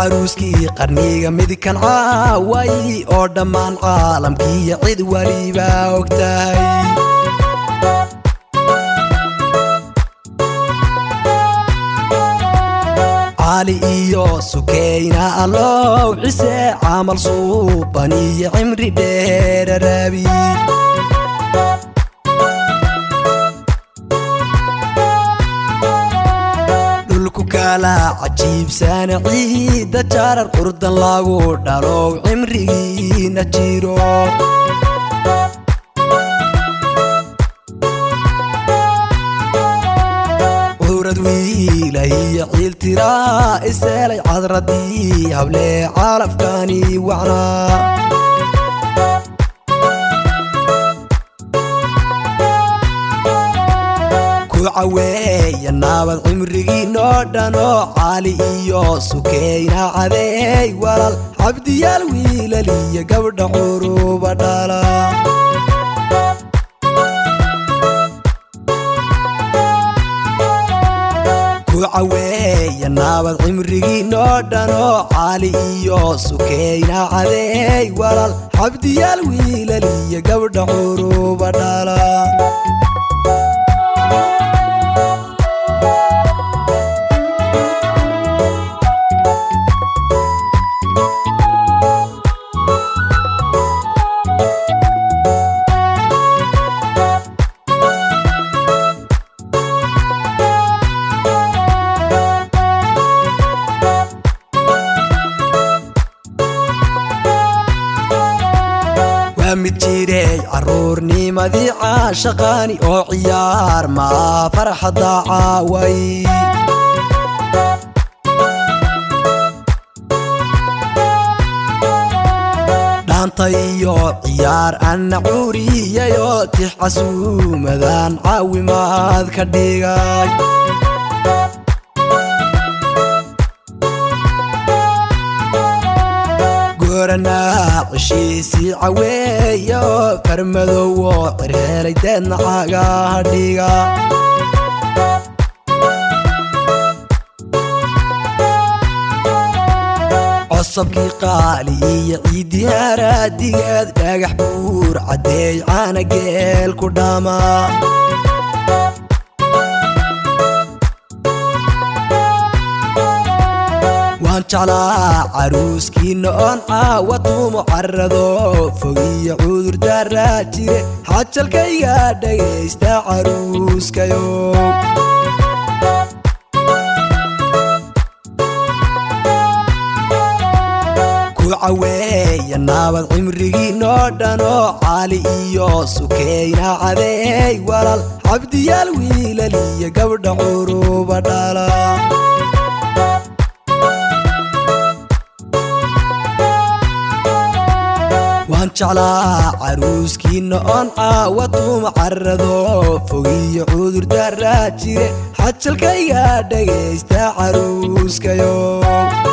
عروسكي قرنيga midkan caaway oo dhamaan caalamkii cid waliba ogtahay cali iyo Sukeyna allow cise amal suubani cimri dheer rabi kala عجيب سانعي دا جار القردن لاغو دالو عمرينا جيرو ورد ويلا هي عيل ترا اسالي عذردي هبلي عالف كاني وعنا Caweeya Nabad Cimrigiino Dhanoo cali Iyo Sukeyna Cadey Walaal Cabdiyaal Wiilan Iyo Gabdho Curubaa Dhalaa Caweeya Nabad Cimrigiino Dhanoo cali Iyo Sukeyna Cadey Walaal Cabdiyaal Wiilan Iyo Gabdho Curubaa Dhalaa متجيري عرورني مذي عاشقاني او عيار ما فرح ضاعاوي Dhaanto Iyo عيار أنا عوري يو تحسو مذان عاوي ماذ كديغاي قرنا عشيسي عوية فرمدو وقرهلي دينا عاقا هديقا عصبكي قالي عيدي هراديقاد داقح بور عدي عانا قيل كداما وانشعلا عروسكي نون عاوتو معرضو فوقي عذر دراجيري حاجة الكيغا دايستا عروسكا يوم Caweeya Nabad Cimrigiino Dhanoo cali Iyo Sukeyna Cadey Walaal Cabdiyaal Wiilan Iyo Gabdho Curubaa Dhalaa وانشعلا عروسكي نون عاوتو معرضو فوقي عذر دراجيري حاجة الكيغا دايستا عروسكا يوم